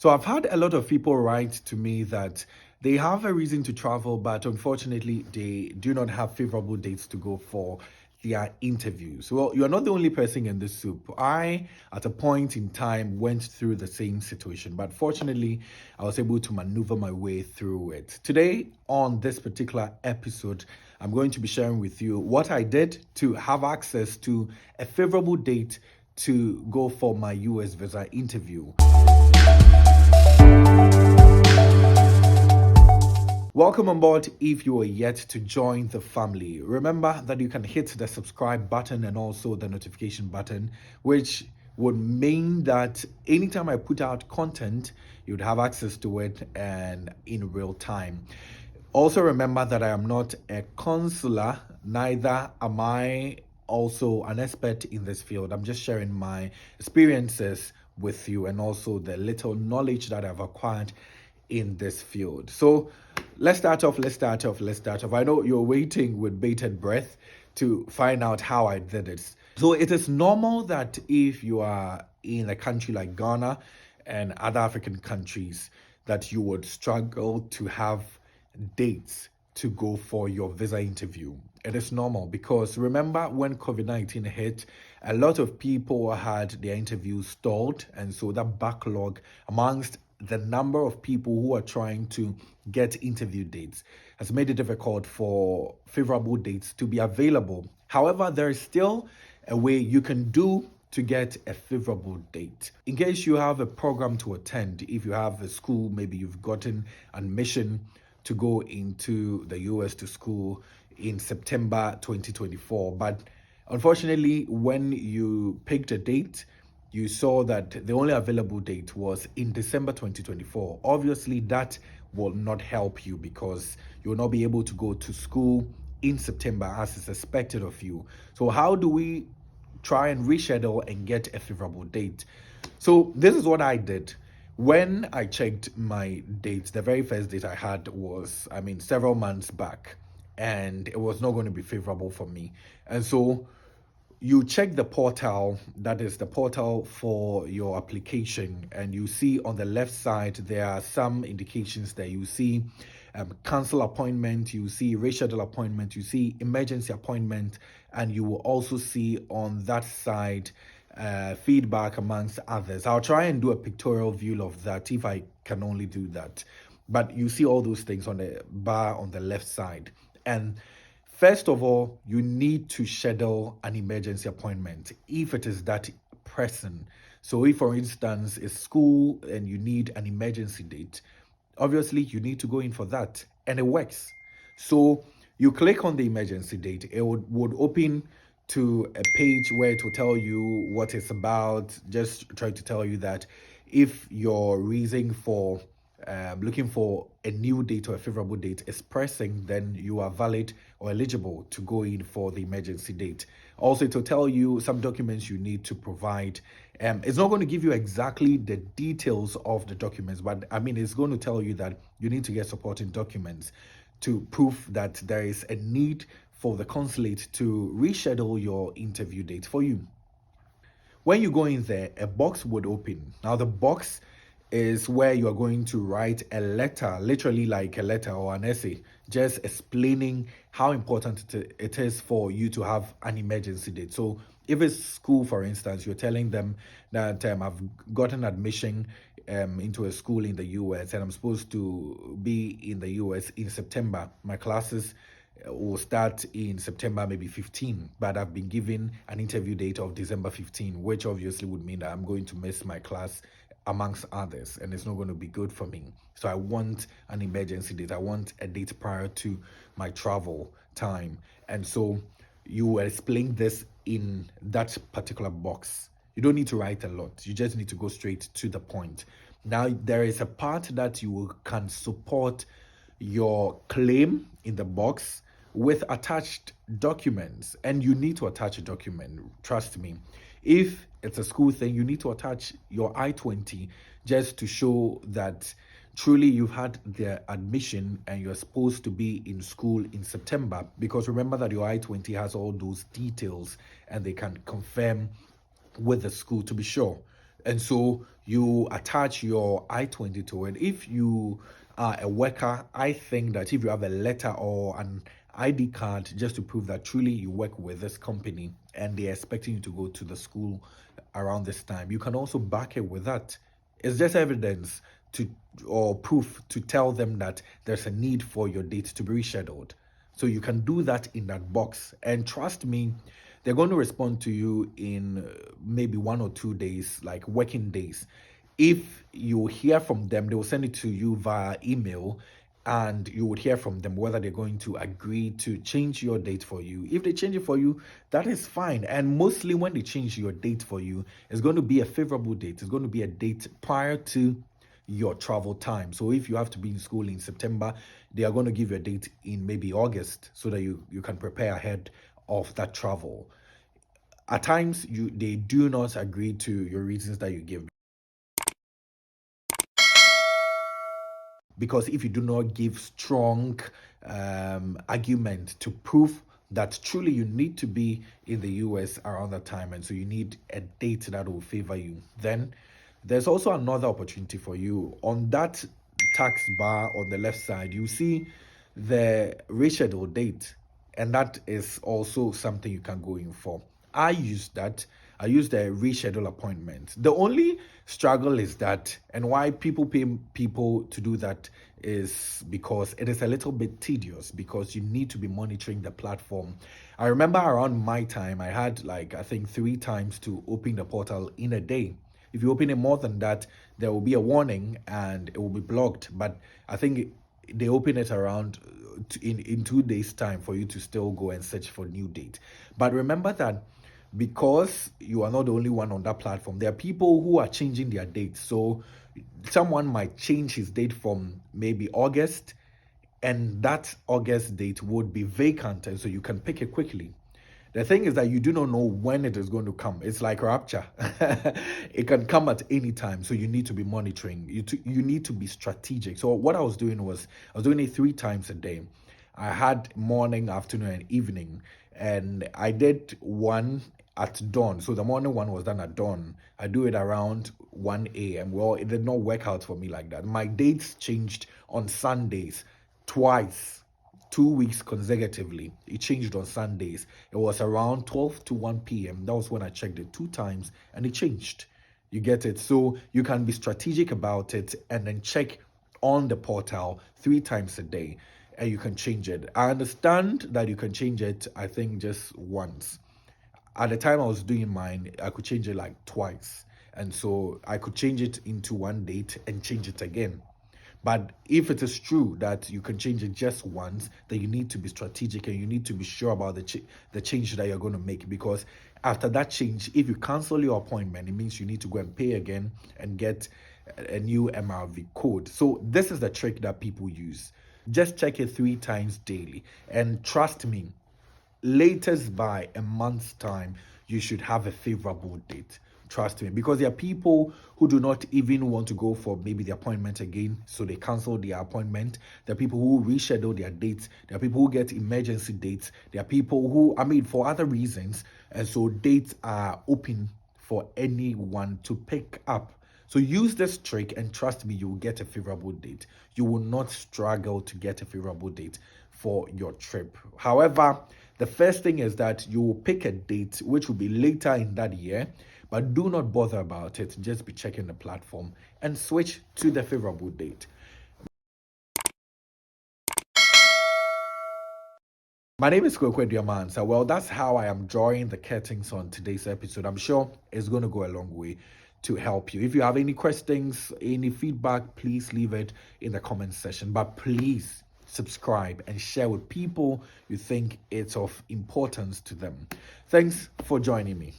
So I've had a lot of people write to me that they have a reason to travel, but unfortunately, they do not have favorable dates to go for their interviews. Well, you're not the only person in this soup. I, at a point in time, went through the same situation, but fortunately, I was able to maneuver my way through it. Today, on this particular episode, I'm going to be sharing with you what I did to have access to a favorable date to go for my US visa interview. Welcome on board if you are yet to join the family. Remember that you can hit the subscribe button and also the notification button, which would mean that anytime I put out content, you'd have access to it and in real time. Also, remember that I am not a consular, neither am I also an expert in this field. I'm just sharing my experiences with you and also the little knowledge that I've acquired in this field. So let's start off. I know you're waiting with bated breath to find out how I did it. So it is normal that if you are in a country like Ghana and other African countries, that you would struggle to have dates to go for your visa interview. It is normal because remember when COVID-19 hit, a lot of people had their interviews stalled, and so that backlog amongst the number of people who are trying to get interview dates has made it difficult for favorable dates to be available. However, there is still a way you can do to get a favorable date. In case you have a program to attend, if you have a school, maybe you've gotten admission to go into the US to school in September 2024, but unfortunately, when you picked a date, you saw that the only available date was in December 2024. Obviously, that will not help you because you will not be able to go to school in September as is expected of you. So, how do we try and reschedule and get a favorable date? So, this is what I did. When I checked my dates, the very first date I had was, several months back, and it was not going to be favorable for me. And so, you check the portal, that is the portal for your application, and you see on the left side there are some indications that you see cancel appointment, you see reschedule appointment, you see emergency appointment, and you will also see on that side feedback amongst others. I'll try and do a pictorial view of that if I can only do that, but you see all those things on the bar on the left side. And first of all, you need to schedule an emergency appointment if it is that pressing. So, if for instance it's school and you need an emergency date, obviously you need to go in for that, and it works. So, you click on the emergency date, it would open to a page where it will tell you what it's about, just try to tell you that if your reason for looking for a new date or a favorable date is pressing, then you are valid or eligible to go in for the emergency date. Also, to tell you some documents you need to provide. It's not going to give you exactly the details of the documents, but it's going to tell you that you need to get supporting documents to prove that there is a need for the consulate to reschedule your interview date for you. When you go in there, a box would open. Now, the box is where you are going to write a letter, literally like a letter or an essay, just explaining how important it is for you to have an emergency date. So, if it's school, for instance, you're telling them that I've gotten admission into a school in the US and I'm supposed to be in the US in September. My classes will start in September, maybe 15, but I've been given an interview date of December 15, which obviously would mean that I'm going to miss my class amongst others, and it's not going to be good for me. So I want an emergency date. I want a date prior to my travel time. And so you explain this in that particular box. You don't need to write a lot. You just need to go straight to the point. Now, there is a part that you can support your claim in the box with attached documents, and you need to attach a document, trust me. If it's a school thing, you need to attach your I-20 just to show that truly you've had the admission and you're supposed to be in school in September, because remember that your I-20 has all those details and they can confirm with the school to be sure And so you attach your I-20 to it. If you are a worker, I think that if you have a letter or an ID card just to prove that truly you work with this company and they're expecting you to go to the school around this time, you can also back it with that. It's just evidence to or proof to tell them that there's a need for your date to be rescheduled. So you can do that in that box. And trust me, they're going to respond to you in maybe 1 or 2 days, like working days. If you hear from them, they will send it to you via email, and you would hear from them whether they're going to agree to change your date for you. If they change it for you, that is fine. And mostly when they change your date for you, it's going to be a favorable date. It's going to be a date prior to your travel time. So if you have to be in school in September, they are going to give you a date in maybe August so that you can prepare ahead of that travel. At times, they do not agree to your reasons that you give, because if you do not give strong argument to prove that truly you need to be in the US around that time, and so you need a date that will favor you, then there's also another opportunity for you. On that tax bar on the left side, you see the reschedule date, and that is also something you can go in for. I use that. I use the reschedule appointment. The only struggle is that, and why people pay people to do that is because it is a little bit tedious, because you need to be monitoring the platform. I remember around my time, I had like, I think 3 times to open the portal in a day. If you open it more than that, there will be a warning and it will be blocked. But I think they open it around in 2 days time for you to still go and search for new date. But remember that because you are not the only one on that platform, there are people who are changing their dates. So someone might change his date from maybe August, and that August date would be vacant, and so you can pick it quickly. The thing is that you do not know when it is going to come. It's like rapture. It can come at any time. So you need to be monitoring. You need to be strategic. So what I was doing was I was doing it 3 times a day. I had morning, afternoon, and evening. And I did one at dawn. So the morning one was done at dawn. I do it around 1 a.m. Well, it did not work out for me like that. My dates changed on Sundays twice, 2 weeks consecutively. It changed on Sundays. It was around 12 to 1 p.m. That was when I checked it 2 times, and it changed. You get it? So you can be strategic about it and then check on the portal 3 times a day, and you can change it. I understand that you can change it, I think, just once. At the time I was doing mine, I could change it like twice. And so I could change it into one date and change it again. But if it is true that you can change it just once, then you need to be strategic and you need to be sure about the change that you're going to make. Because after that change, if you cancel your appointment, it means you need to go and pay again and get a new MRV code. So this is the trick that people use. Just check it 3 times daily. And trust me, latest by a month's time, you should have a favorable date. Trust me, because there are people who do not even want to go for maybe the appointment again, so they cancel their appointment. There are people who reschedule their dates. There are people who get emergency dates. There are people who, I mean, for other reasons, and so dates are open for anyone to pick up. So use this trick and trust me, you will get a favorable date. You will not struggle to get a favorable date for your trip. However, the first thing is that you will pick a date which will be later in that year, but do not bother about it. Just be checking the platform and switch to the favorable date. My name is Kwekwe Diamansa. Well, that's how I am drawing the curtains on today's episode. I'm sure it's going to go a long way to help you. If you have any questions, any feedback, please leave it in the comment section. But please subscribe and share with people you think it's of importance to them. Thanks for joining me.